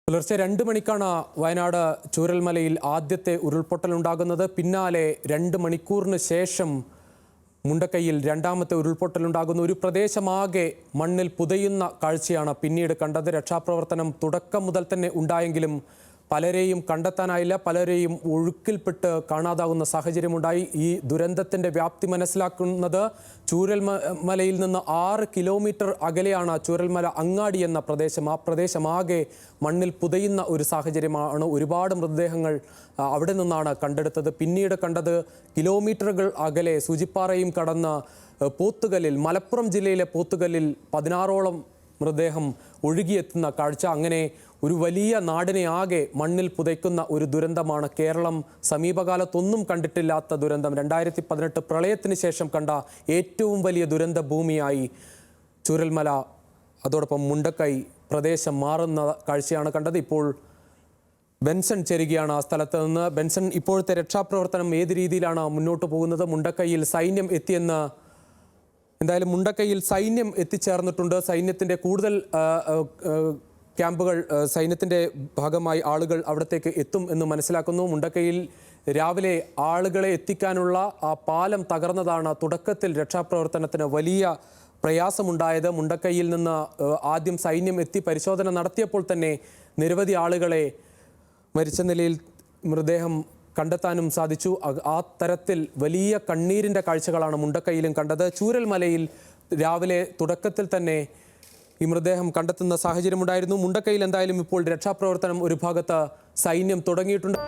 പുലർച്ചെ 2 മണിക്കാണ് വയനാട് ചൂരൽമലയിൽ ആദ്യത്തെ ഉരുൾപൊട്ടലുണ്ടാകുന്നത്. പിന്നാലെ 2 മണിക്കൂറിന് ശേഷം മുണ്ടക്കൈയിൽ രണ്ടാമത്തെ ഉരുൾപൊട്ടലുണ്ടാകുന്നു. ഒരു പ്രദേശമാകെ മണ്ണിൽ പുതയുന്ന കാഴ്ചയാണ് പിന്നീട് കണ്ടത്. രക്ഷാപ്രവർത്തനം തുടക്കം മുതൽ തന്നെ ഉണ്ടായെങ്കിലും പലരെയും കണ്ടെത്താനായില്ല. പലരെയും ഒഴുക്കിൽപ്പെട്ട് കാണാതാകുന്ന സാഹചര്യമുണ്ടായി. ഈ ദുരന്തത്തിൻ്റെ വ്യാപ്തി മനസ്സിലാക്കുന്നത് ചൂരൽമലയിൽ നിന്ന് 6 കിലോമീറ്റർ അകലെയാണ് ചൂരൽമല അങ്ങാടി എന്ന പ്രദേശം. ആ പ്രദേശമാകെ മണ്ണിൽ പുതയുന്ന ഒരു സാഹചര്യമാണ്. ഒരുപാട് മൃതദേഹങ്ങൾ അവിടെ നിന്നാണ് കണ്ടെടുത്തത്. പിന്നീട് കണ്ടത് കിലോമീറ്ററുകൾ അകലെ സൂചിപ്പാറയും കടന്ന് പോത്തുകല്ലിൽ, മലപ്പുറം ജില്ലയിലെ പോത്തുകല്ലിൽ 16ഓളം മൃതദേഹം ഒഴുകിയെത്തുന്ന കാഴ്ച. അങ്ങനെ ഒരു വലിയ നാടിനെ ആകെ മണ്ണിൽ പുതയ്ക്കുന്ന ഒരു ദുരന്തമാണ്. കേരളം സമീപകാലത്തൊന്നും കണ്ടിട്ടില്ലാത്ത ദുരന്തം. 2018 പ്രളയത്തിന് ശേഷം കണ്ട ഏറ്റവും വലിയ ദുരന്ത ഭൂമിയായി ചൂരൽമല, അതോടൊപ്പം മുണ്ടക്കൈ പ്രദേശം മാറുന്ന കാഴ്ചയാണ് കണ്ടത്. ഇപ്പോൾ ബെൻസൺ ചേരുകയാണ് ആ സ്ഥലത്ത് നിന്ന്. ബെൻസൺ, ഇപ്പോഴത്തെ രക്ഷാപ്രവർത്തനം ഏത് രീതിയിലാണ് മുന്നോട്ട് പോകുന്നത്? മുണ്ടക്കൈയിൽ സൈന്യം എത്തിയെന്ന്, എന്തായാലും മുണ്ടക്കൈയിൽ സൈന്യം എത്തിച്ചേർന്നിട്ടുണ്ട്. സൈന്യത്തിൻ്റെ കൂടുതൽ ക്യാമ്പുകൾ, സൈന്യത്തിൻ്റെ ഭാഗമായി ആളുകൾ അവിടത്തേക്ക് എത്തും എന്ന് മനസ്സിലാക്കുന്നു. മുണ്ടക്കൈയിൽ രാവിലെ ആളുകളെ എത്തിക്കാനുള്ള ആ പാലം തകർന്നതാണ് തുടക്കത്തിൽ രക്ഷാപ്രവർത്തനത്തിന് വലിയ പ്രയാസമുണ്ടായത്. മുണ്ടക്കൈയിൽ നിന്ന് ആദ്യം സൈന്യം എത്തി പരിശോധന നടത്തിയപ്പോൾ തന്നെ നിരവധി ആളുകളെ മരിച്ച നിലയിൽ മൃതദേഹം കണ്ടെത്താനും സാധിച്ചു. ആ തരത്തിൽ വലിയ കണ്ണീരിൻ്റെ കാഴ്ചകളാണ് മുണ്ടക്കൈയിലും കണ്ടത്. ചൂരൽമലയിൽ രാവിലെ തുടക്കത്തിൽ തന്നെ ഈ മൃതദേഹം കണ്ടെത്തുന്ന സാഹചര്യമുണ്ടായിരുന്നു. മുണ്ടക്കൈയിൽ എന്തായാലും ഇപ്പോൾ രക്ഷാപ്രവർത്തനം ഒരു ഭാഗത്ത് സൈന്യം തുടങ്ങിയിട്ടുണ്ട്.